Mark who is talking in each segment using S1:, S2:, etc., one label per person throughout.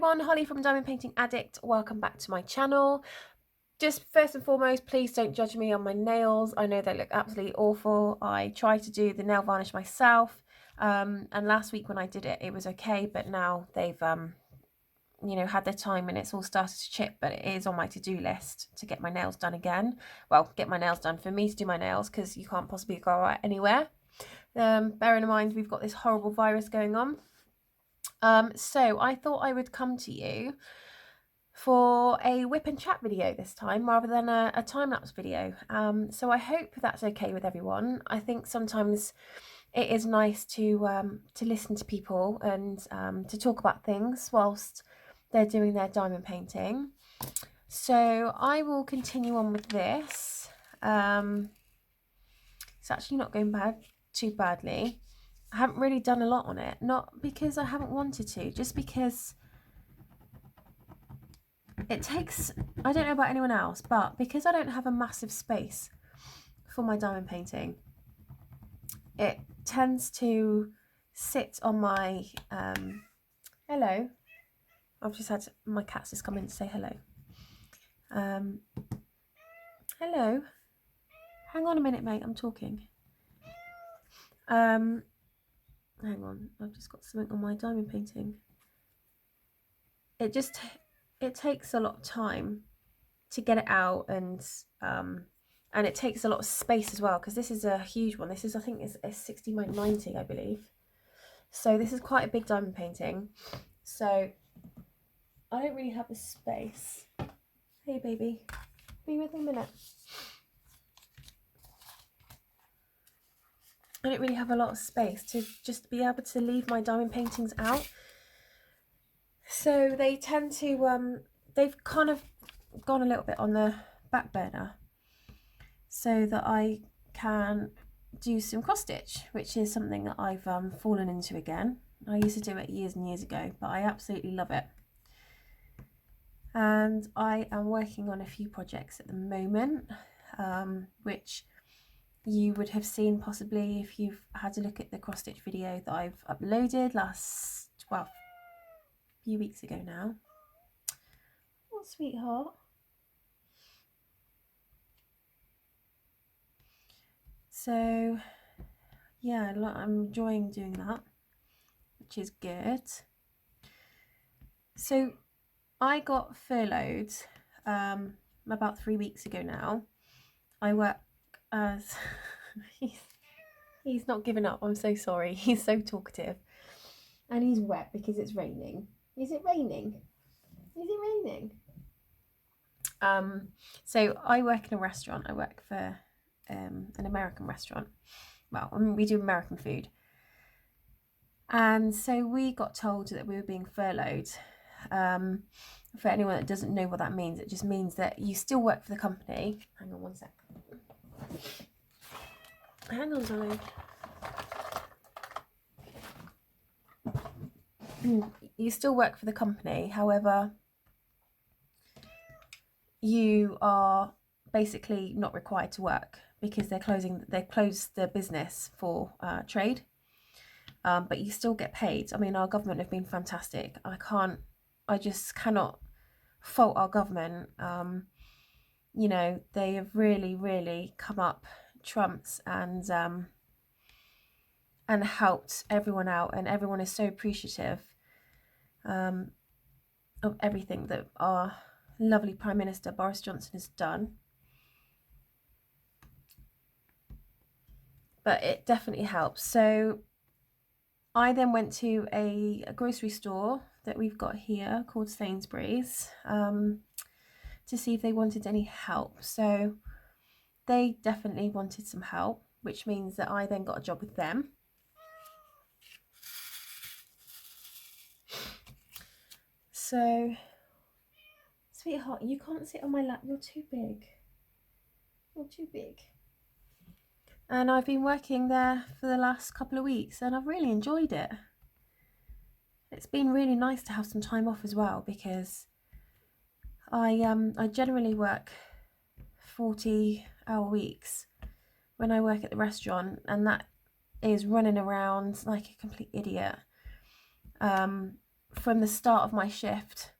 S1: everyone, Holly from Diamond Painting Addict. Welcome back to my channel. Just first and foremost, please don't judge me on my nails. I know they look absolutely awful. I try to do the nail varnish myself, and last week when I did it, it was okay, but now they've had their time and it's all started to chip. But it is on my to-do list to get my nails done again. Well, get my nails done, for me to do my nails, because you can't possibly go out anywhere. Bearing in mind we've got this horrible virus going on. So I thought I would come to you for a whip and chat video this time rather than a time-lapse video. So I hope that's okay with everyone. I think sometimes it is nice to listen to people and to talk about things whilst they're doing their diamond painting. So I will continue on with this. It's actually not going too badly. I haven't really done a lot on it, not because I haven't wanted to, just because it takes, I don't know about anyone else, but because I don't have a massive space for my diamond painting, it tends to sit on my, hello, I've just had my cats just come in to say hello. Hello, hang on a minute, mate, I'm talking. Hang on, I've just got something on my diamond painting. It takes a lot of time to get it out, and it takes a lot of space as well, because this is a huge one. This is, I think, is a 60 by 90, I believe. So this is quite a big diamond painting. So I don't really have the space. Hey, baby, be with me a minute. I don't really have a lot of space to just be able to leave my diamond paintings out. So they tend to, they've kind of gone a little bit on the back burner so that I can do some cross stitch, which is something that I've fallen into again. I used to do it years and years ago, but I absolutely love it. And I am working on a few projects at the moment, which you would have seen possibly if you've had a look at the cross stitch video that I've uploaded a few weeks ago now. Oh, sweetheart. So yeah, I'm enjoying doing that, which is good. So I got furloughed about 3 weeks ago now. I work as he's not giving up, I'm so sorry. He's so talkative. And he's wet because it's raining. Is it raining? Is it raining? So I work in a restaurant. I work for an American restaurant. Well, I mean, we do American food. And so we got told that we were being furloughed. For anyone that doesn't know what that means, it just means that you still work for the company. Hang on one sec. Hang on, darling. You still work for the company, however, you are basically not required to work because they closed the business for trade, but you still get paid. I mean, our government have been fantastic. I just cannot fault our government. You know, they have really come up trumps and helped everyone out, and everyone is so appreciative of everything that our lovely Prime Minister Boris Johnson has done. But it definitely helps. So I then went to a grocery store that we've got here called Sainsbury's to see if they wanted any help. So they definitely wanted some help, which means that I then got a job with them. So, sweetheart, you can't sit on my lap, you're too big. You're too big. And I've been working there for the last couple of weeks and I've really enjoyed it. It's been really nice to have some time off as well, because I generally work 40-hour weeks when I work at the restaurant, and that is running around like a complete idiot, from the start of my shift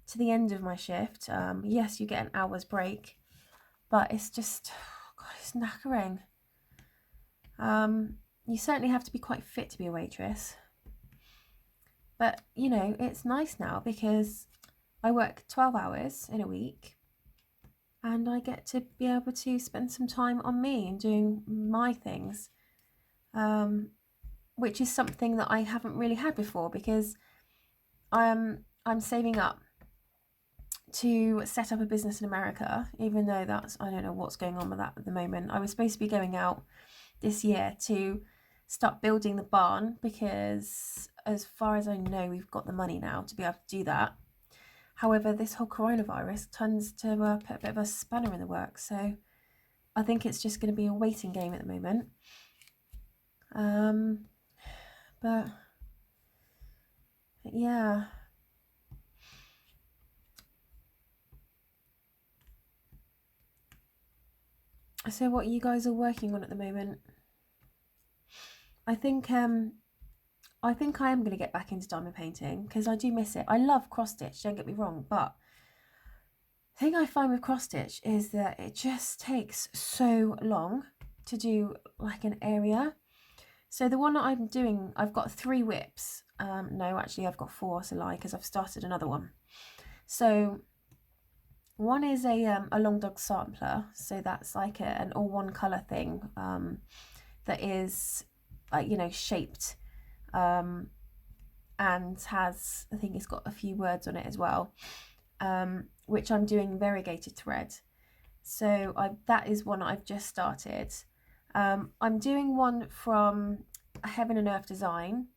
S1: to the end of my shift. Yes, you get an hour's break, but it's just, God, it's knackering. You certainly have to be quite fit to be a waitress. But, you know, it's nice now because I work 12 hours in a week and I get to be able to spend some time on me and doing my things, which is something that I haven't really had before because I'm saving up to set up a business in America, even though I don't know what's going on with that at the moment. I was supposed to be going out this year to start building the barn because as far as I know, we've got the money now to be able to do that. However, this whole coronavirus tends to put a bit of a spanner in the works, so I think it's just going to be a waiting game at the moment. But yeah. So what you guys are working on at the moment? I think I am going to get back into diamond painting because I do miss it. I love cross stitch, don't get me wrong, but the thing I find with cross stitch is that it just takes so long to do like an area. So the one that I'm doing, I've got 3 whips. No, actually I've got 4, it's a lie because I've started another one. So one is a long dog sampler, so that's like an all one colour thing that is you know, shaped and has, I think it's got a few words on it as well, which I'm doing variegated thread. So that is one I've just started. I'm doing one from Heaven and Earth Design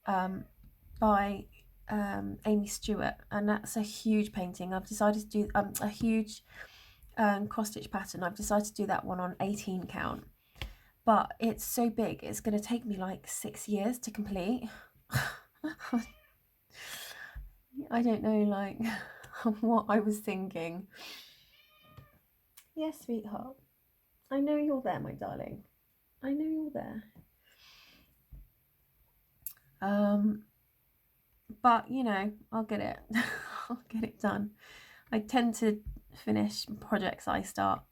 S1: by Amy Stewart, and that's a huge painting. I've decided to do a huge cross stitch pattern. I've decided to do that one on 18 count, but it's so big it's going to take me like 6 years to complete. I don't know, like what I was thinking. Yes, sweetheart, I know you're there, my darling. I know you're there. But you know, I'll get it. I'll get it done. I tend to finish projects I start,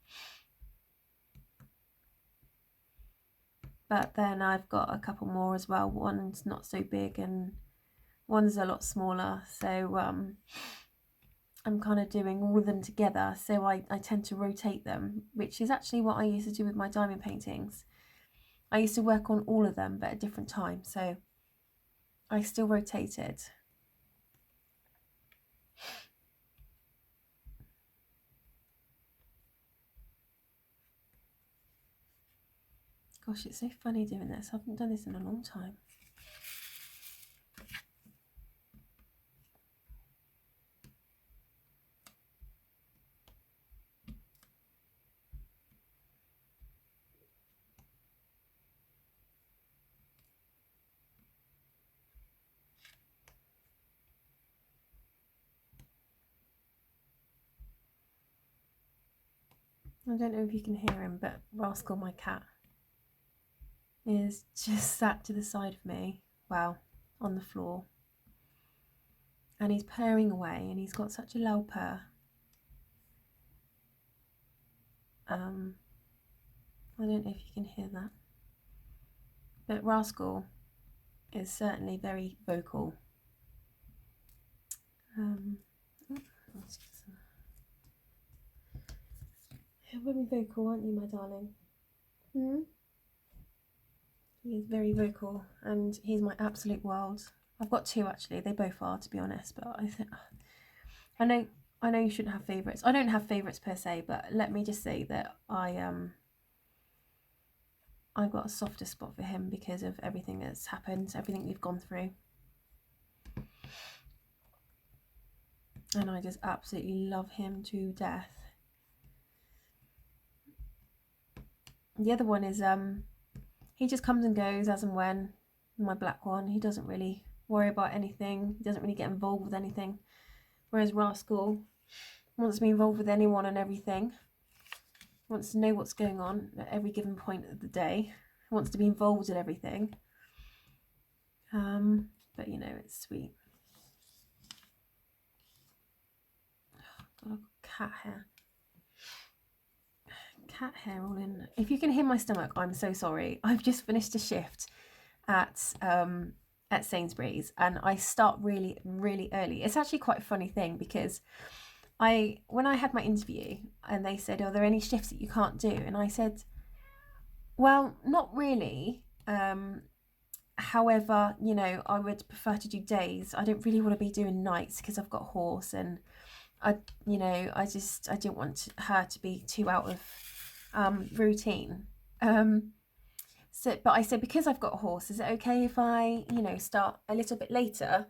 S1: but then I've got a couple more as well. One's not so big and one's a lot smaller, so I'm kind of doing all of them together, so I tend to rotate them, which is actually what I used to do with my diamond paintings. I used to work on all of them but at different times, so I still rotated. Gosh, it's so funny doing this. I haven't done this in a long time. I don't know if you can hear him, but Rascal, my cat, is just sat to the side of me, well, on the floor, and he's purring away, and he's got such a loud purr. I don't know if you can hear that, but Rascal is certainly very vocal. You're very vocal, aren't you, my darling? He is very vocal, and he's my absolute world. I've got 2 actually. They both are, to be honest. But I know you shouldn't have favourites. I don't have favourites per se, but let me just say that I've got a softer spot for him because of everything that's happened, everything we've gone through, and I just absolutely love him to death. The other one is he just comes and goes as and when. My black one, he doesn't really worry about anything. He doesn't really get involved with anything. Whereas Rascal wants to be involved with anyone and everything. Wants to know what's going on at every given point of the day. Wants to be involved in everything. But you know, it's sweet. God, I've got cat hair. Cat hair all in. If you can hear my stomach, I'm so sorry. I've just finished a shift at Sainsbury's, and I start really early. It's actually quite a funny thing because when I had my interview and they said, are there any shifts that you can't do? And I said, well, not really. However, you know, I would prefer to do days. I don't really want to be doing nights because I've got a horse, and I didn't want her to be too out of routine. But I said, because I've got a horse, is it okay if I, you know, start a little bit later?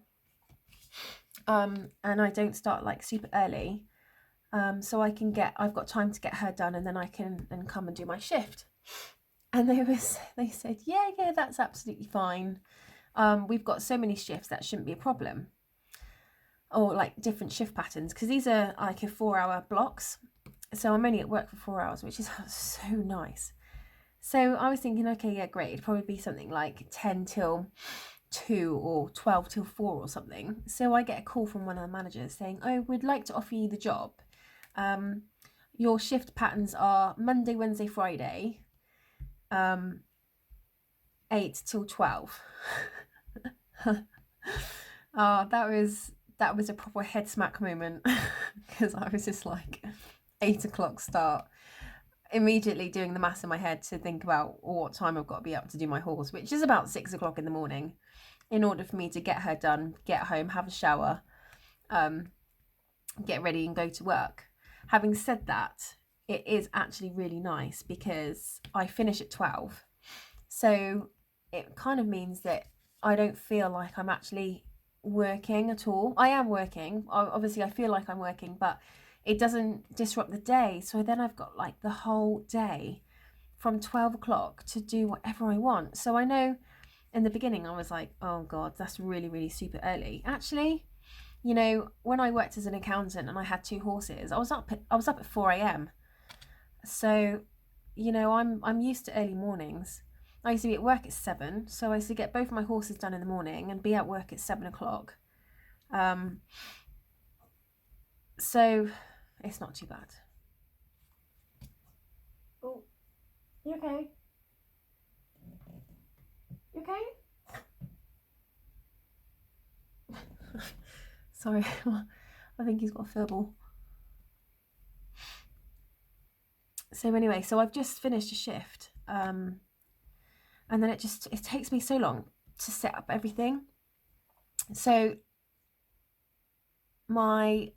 S1: And I don't start like super early. So I've got time to get her done, and then I can come and do my shift. And they said, yeah, that's absolutely fine. We've got so many shifts, that shouldn't be a problem. Or like different shift patterns, because these are like 4-hour blocks. So I'm only at work for 4 hours, which is so nice. So I was thinking, okay, yeah, great. It'd probably be something like 10 till 2 or 12 till 4 or something. So I get a call from one of the managers saying, oh, we'd like to offer you the job. Your shift patterns are Monday, Wednesday, Friday, 8 till 12. That was a proper head smack moment because I was just like 8 o'clock start, immediately doing the maths in my head to think about what time I've got to be up to do my horse, which is about 6 o'clock in the morning, in order for me to get her done, get home, have a shower, get ready and go to work. Having said that, it is actually really nice because I finish at 12. So it kind of means that I don't feel like I'm actually working at all. I am working. Obviously, I feel like I'm working, but it doesn't disrupt the day. So then I've got like the whole day from 12 o'clock to do whatever I want. So I know in the beginning I was like, oh God, that's really super early. Actually, you know, when I worked as an accountant and I had 2 horses, I was up at 4 a.m. So, you know, I'm used to early mornings. I used to be at work at 7, so I used to get both my horses done in the morning and be at work at 7 o'clock. So it's not too bad. Oh, you okay? You okay? Sorry, I think he's got a furball. So anyway, so I've just finished a shift. And then it takes me so long to set up everything. So my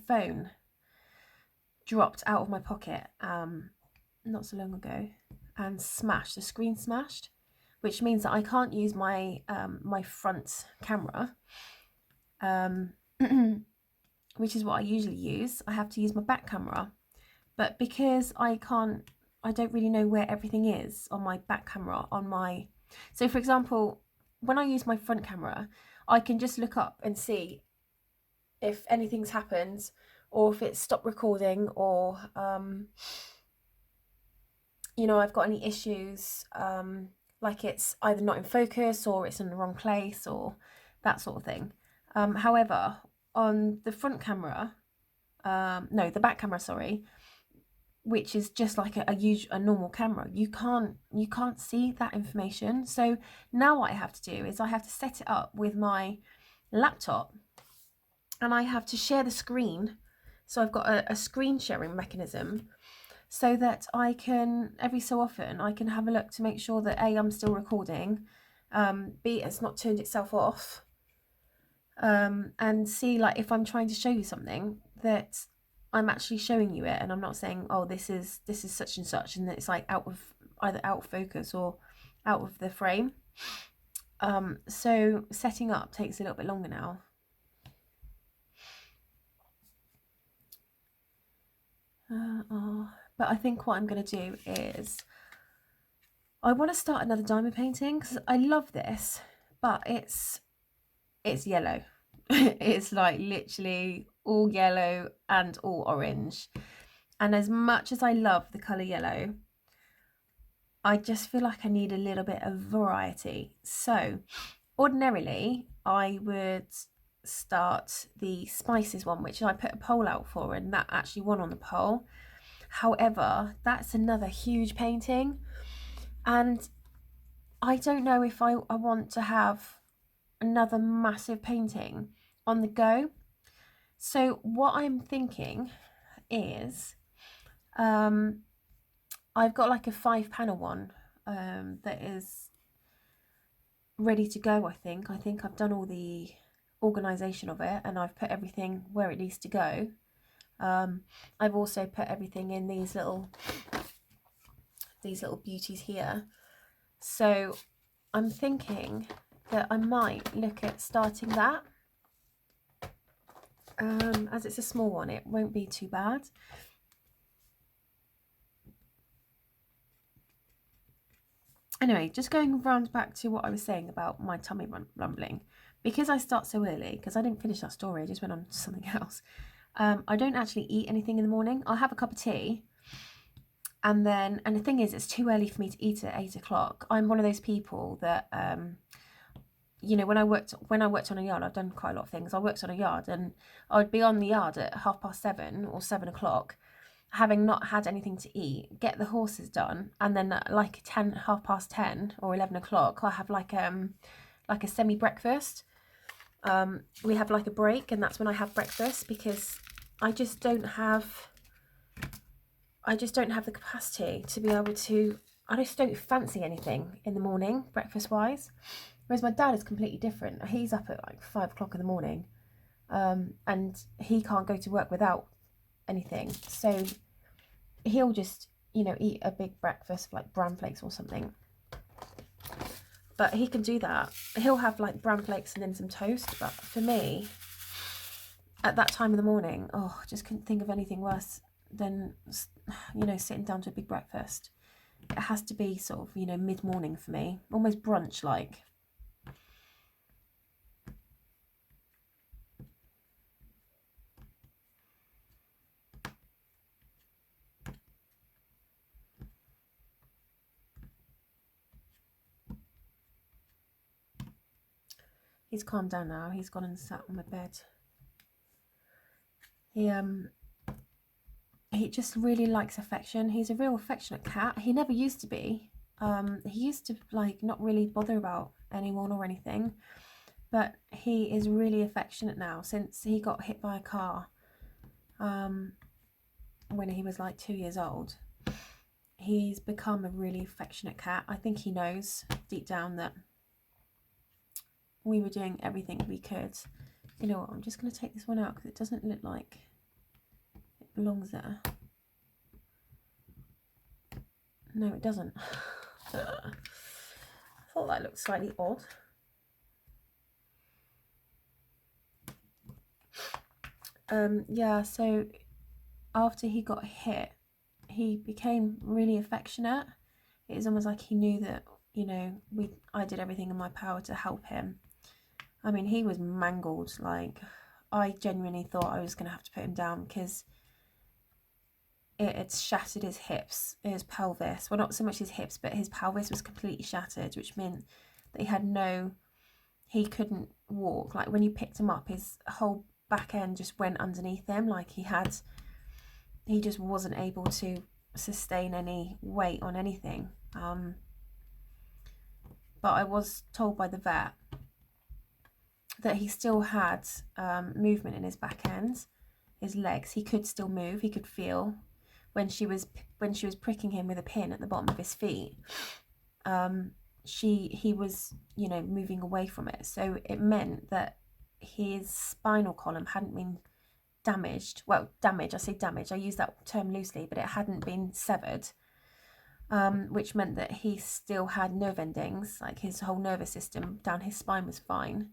S1: phone dropped out of my pocket not so long ago and smashed. The screen smashed, which means that I can't use my my front camera, which is what I usually use. I have to use my back camera, but because I don't really know where everything is on my back camera so for example, when I use my front camera, I can just look up and see if anything's happened or if it's stopped recording, or you know, I've got any issues, like it's either not in focus or it's in the wrong place or that sort of thing. However, on the front camera, no, the back camera, sorry, which is just like a normal camera, you can't see that information. So now what I have to do is I have to set it up with my laptop, and I have to share the screen. So I've got a screen sharing mechanism, so that I can, every so often, I can have a look to make sure that A, I'm still recording, B, it's not turned itself off, and C, like if I'm trying to show you something, that I'm actually showing you it and I'm not saying, oh, this is such and such, and it's like either out of focus or out of the frame. So setting up takes a little bit longer now. But I think what I'm going to do is I want to start another diamond painting because I love this, but it's yellow. It's like literally all yellow and all orange. And as much as I love the colour yellow, I just feel like I need a little bit of variety. So ordinarily I would start the spices one, which I put a poll out for, and that actually won on the poll. However, that's another huge painting, and I don't know if I want to have another massive painting on the go. So what I'm thinking is I've got like a 5-panel one that is ready to go. I think I've done all the organization of it, and I've put everything where it needs to go. I've also put everything in these little beauties here. So I'm thinking that I might look at starting that. As it's a small one, it won't be too bad. Anyway, just going round back to what I was saying about my tummy rumbling. Because I start so early, because I didn't finish that story, I just went on to something else. I don't actually eat anything in the morning. I'll have a cup of tea, and the thing is, it's too early for me to eat at 8 o'clock. I'm one of those people that, you know, when I worked on a yard, I've done quite a lot of things. I worked on a yard, and I'd be on the yard at 7:30 or 7 o'clock, having not had anything to eat, get the horses done, and then at like 10:30 or 11 o'clock, I have like a semi breakfast. We have like a break, and that's when I have breakfast, because I just don't have the capacity to be able to. I just don't fancy anything in the morning, breakfast wise. Whereas my dad is completely different. He's up at like 5 o'clock in the morning, and he can't go to work without anything. So he'll just, you know, eat a big breakfast, like bran flakes or something. But he can do that. He'll have like bran flakes and then some toast. But for me, at that time of the morning, oh, I just couldn't think of anything worse than, you know, sitting down to a big breakfast. It has to be sort of, you know, mid-morning for me, almost brunch-like. He's calmed down now. He's gone and sat on my bed. He just really likes affection. He's a real affectionate cat. He never used to be. He used to like not really bother about anyone or anything, but he is really affectionate now since he got hit by a car when he was like 2 years old. He's become a really affectionate cat. I think he knows deep down that we were doing everything we could. You know what, I'm just going to take this one out because it doesn't look like it belongs there. No, it doesn't. I thought that looked slightly odd. Yeah, so after he got hit, he became really affectionate. It was almost like he knew that, you know, I did everything in my power to help him. I mean, he was mangled. Like, I genuinely thought I was going to have to put him down because it had shattered his hips, his pelvis. Well, not so much his hips, but his pelvis was completely shattered, which meant that he couldn't walk. Like, when you picked him up, his whole back end just went underneath him. Like, he just wasn't able to sustain any weight on anything. But I was told by the vet that he still had movement in his back end, his legs. He could still move. He could feel when she was pricking him with a pin at the bottom of his feet. He was, you know, moving away from it. So it meant that his spinal column hadn't been damaged. Well, damage, I say damage, I use that term loosely, but it hadn't been severed, which meant that he still had nerve endings, like his whole nervous system down his spine was fine.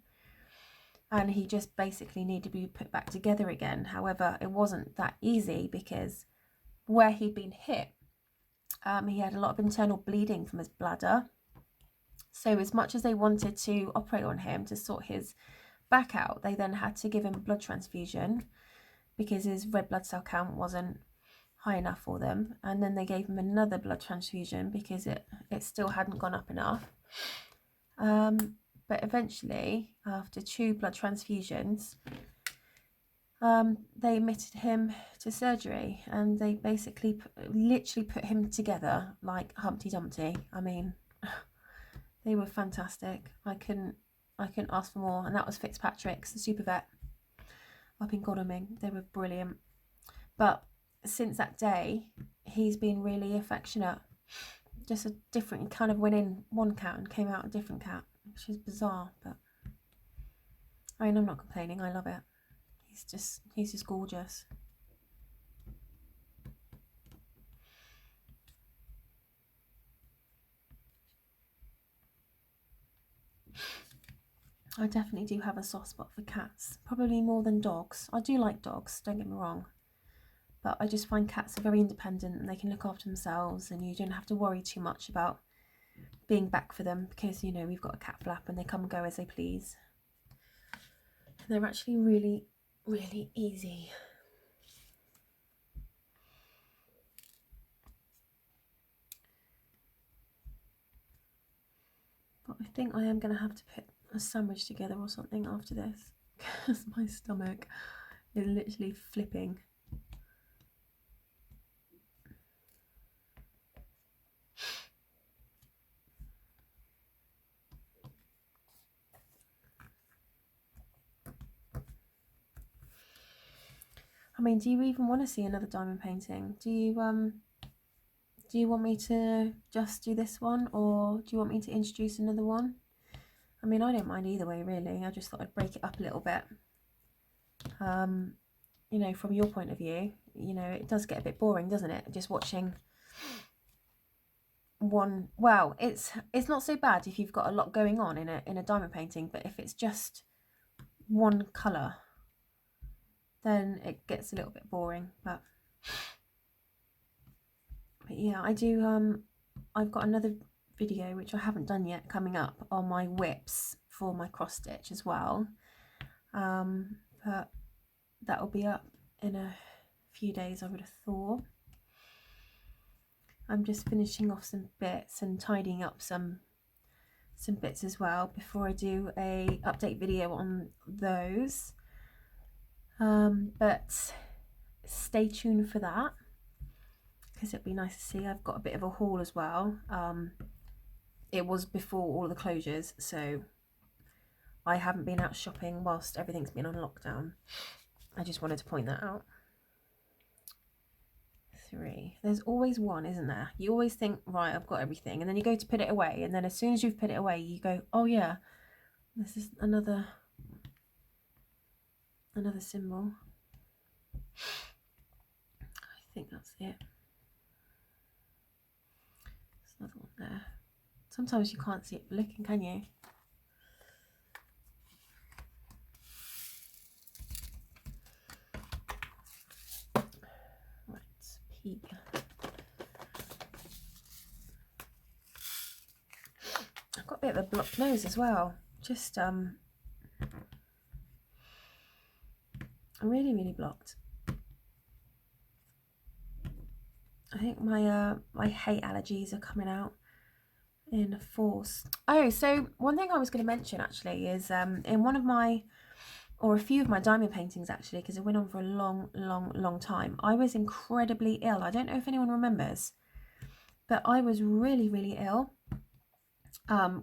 S1: And he just basically needed to be put back together again. However, it wasn't that easy because where he'd been hit, he had a lot of internal bleeding from his bladder. So as much as they wanted to operate on him to sort his back out, they then had to give him a blood transfusion because his red blood cell count wasn't high enough for them. And then they gave him another blood transfusion because it still hadn't gone up enough. but eventually, after 2 blood transfusions, they admitted him to surgery, and they basically literally put him together like Humpty Dumpty. I mean, they were fantastic. I couldn't ask for more. And that was Fitzpatrick's, the super vet up in Godalming. They were brilliant. But since that day, he's been really affectionate. Just a different, kind of went in one cat and came out a different cat, which is bizarre. But I mean, I'm not complaining. I love it. He's just gorgeous. I definitely do have a soft spot for cats, probably more than dogs. I do like dogs, don't get me wrong, but I just find cats are very independent and they can look after themselves, and you don't have to worry too much about being back for them, because, you know, we've got a cat flap and they come and go as they please. And they're actually really, really easy. But I think I am going to have to put a sandwich together or something after this, because my stomach is literally flipping. I mean, do you even want to see another diamond painting? Do you want me to just do this one, or do you want me to introduce another one? I mean, I don't mind either way, really. I just thought I'd break it up a little bit. You know, from your point of view, you know, it does get a bit boring, doesn't it? Just watching one. Well, it's not so bad if you've got a lot going on in a diamond painting, but if it's just one colour, then it gets a little bit boring. But yeah, I do. I've got another video which I haven't done yet coming up on my whips for my cross stitch as well. But that will be up in a few days, I would have thought. I'm just finishing off some bits and tidying up some bits as well before I do a update video on those. But stay tuned for that, because it'd be nice to see. I've got a bit of a haul as well. It was before all the closures, so I haven't been out shopping whilst everything's been on lockdown. I just wanted to point that out. 3. There's always one, isn't there? You always think, right, I've got everything, and then you go to put it away, and then as soon as you've put it away, you go, oh yeah, this is another symbol. I think that's it. There's another one there. Sometimes you can't see it for looking, can you? Right, peek. I've got a bit of a blocked nose as well. Just I'm really blocked. I think my my hay allergies are coming out in force. Oh, so one thing I was going to mention actually is in one of my, or a few of my diamond paintings actually, because it went on for a long time, I was incredibly ill. I don't know if anyone remembers, but I was really ill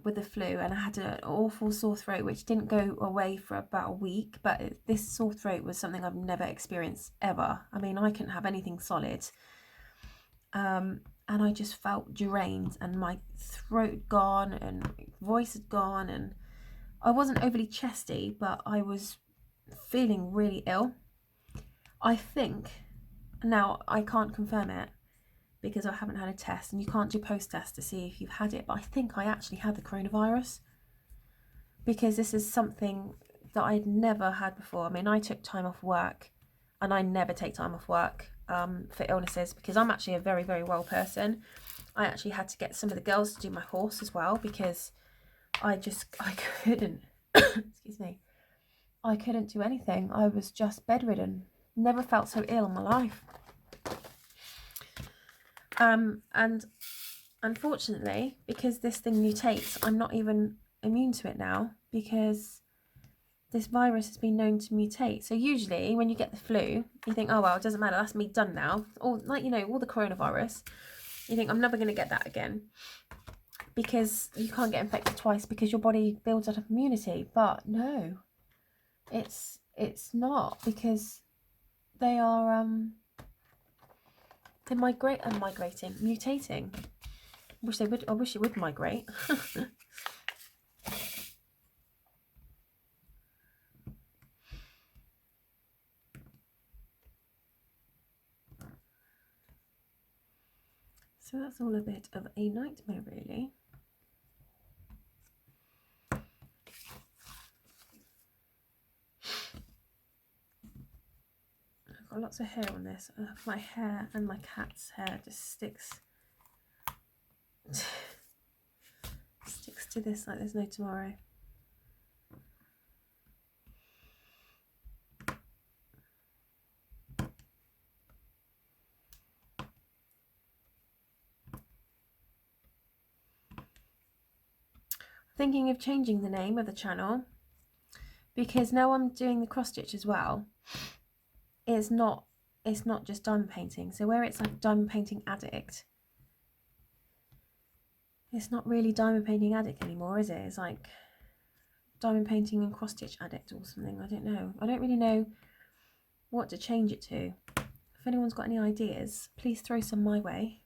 S1: with the flu, and I had an awful sore throat which didn't go away for about a week. But this sore throat was something I've never experienced ever. I mean, I couldn't have anything solid. And I just felt drained, and my throat gone and my voice had gone, and I wasn't overly chesty, but I was feeling really ill. I think, now I can't confirm it because I haven't had a test, and you can't do post-test to see if you've had it, but I think I actually had the coronavirus, because this is something that I'd never had before. I mean, I took time off work, and I never take time off work for illnesses, because I'm actually a very well person. I actually had to get some of the girls to do my horse as well, because I couldn't excuse me, I couldn't do anything. I was just bedridden. Never felt so ill in my life. And unfortunately, because this thing mutates, I'm not even immune to it now. because this virus has been known to mutate. So usually when you get the flu, you think, oh well, it doesn't matter, that's me done now. Or like, you know, all the coronavirus, you think I'm never going to get that again, because you can't get infected twice because your body builds up immunity. But no, it's not, because they are they're migrating, mutating. I wish it would migrate. So that's all a bit of a nightmare, really. I've got lots of hair on this. My hair and my cat's hair just sticks to this like there's no tomorrow. Thinking of changing the name of the channel, because now I'm doing the cross stitch as well. It's not just diamond painting. So where it's like diamond painting addict, it's not really diamond painting addict anymore, is it? It's like diamond painting and cross stitch addict or something. I don't know. I don't really know what to change it to. If anyone's got any ideas, please throw some my way.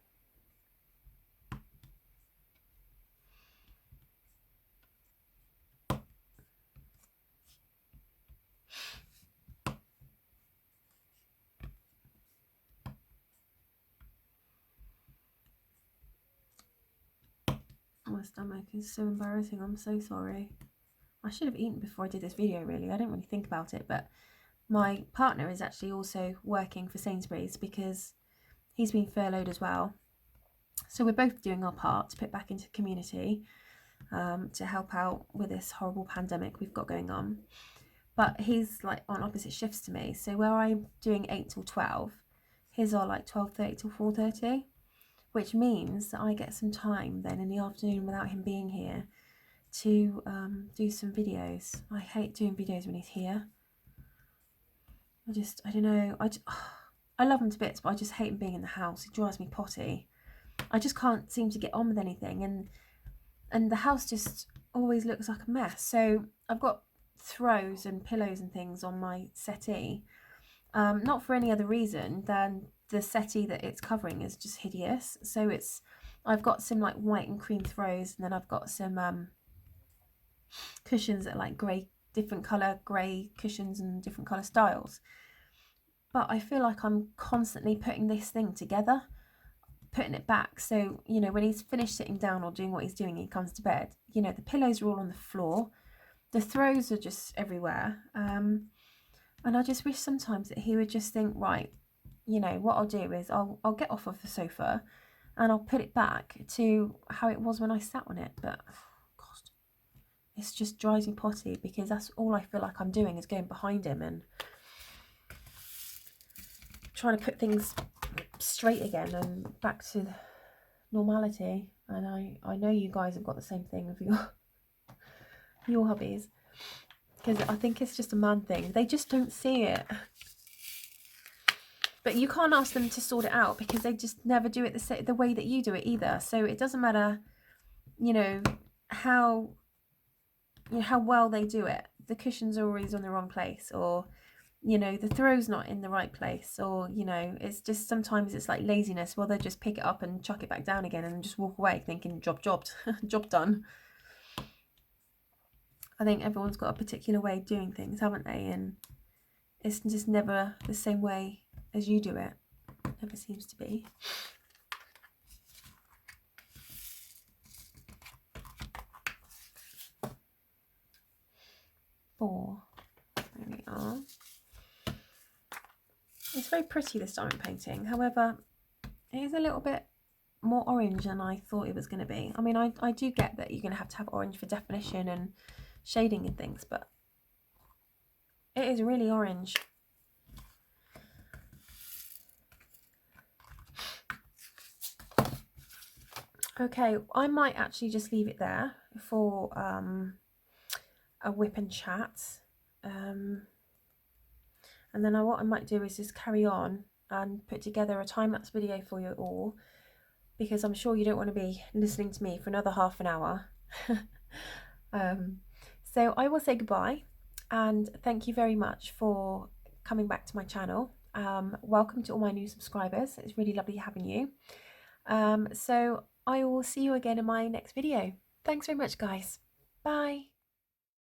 S1: My stomach is so embarrassing. I'm so sorry. I should have eaten before I did this video, really. I didn't really think about it, but my partner is actually also working for Sainsbury's because he's been furloughed as well. So we're both doing our part to put back into the community, to help out with this horrible pandemic we've got going on. But he's like on opposite shifts to me. So where I'm doing 8 till 12, his are like 12:30 till 4:30. Which means that I get some time then in the afternoon without him being here to do some videos. I hate doing videos when he's here. I don't know. I love him to bits, but I just hate him being in the house. He drives me potty. I just can't seem to get on with anything, and the house just always looks like a mess. So I've got throws and pillows and things on my settee, not for any other reason than the settee that it's covering is just hideous. So I've got some like white and cream throws, and then I've got some cushions that are like grey, different colour grey cushions and different colour styles. But I feel like I'm constantly putting this thing together, putting it back. So, you know, when he's finished sitting down or doing what he's doing, he comes to bed. You know, the pillows are all on the floor. The throws are just everywhere. And I just wish sometimes that he would just think, right, you know, what I'll do is I'll get off of the sofa and I'll put it back to how it was when I sat on it. But God, it's just drives me potty, because that's all I feel like I'm doing is going behind him and trying to put things straight again and back to normality. And I know you guys have got the same thing with your hobbies, because I think it's just a man thing. They just don't see it. But you can't ask them to sort it out, because they just never do it the way that you do it either. So it doesn't matter, you know, how well they do it. The cushion's always on the wrong place, or, you know, the throw's not in the right place, or, you know, it's just sometimes it's like laziness. Well, they just pick it up and chuck it back down again and just walk away thinking job done. I think everyone's got a particular way of doing things, haven't they? And it's just never the same way as you do it. Never seems to be. Four. There we are. It's very pretty, this diamond painting. However, it is a little bit more orange than I thought it was going to be. I mean, I do get that you're going to have orange for definition and shading and things, but it is really orange. Okay, I might actually just leave it there for a whip and chat. And then what I might do is just carry on and put together a time-lapse video for you all, because I'm sure you don't want to be listening to me for another half an hour. So I will say goodbye, and thank you very much for coming back to my channel. Welcome to all my new subscribers. It's really lovely having you. So I will see you again in my next video. Thanks very much, guys. Bye.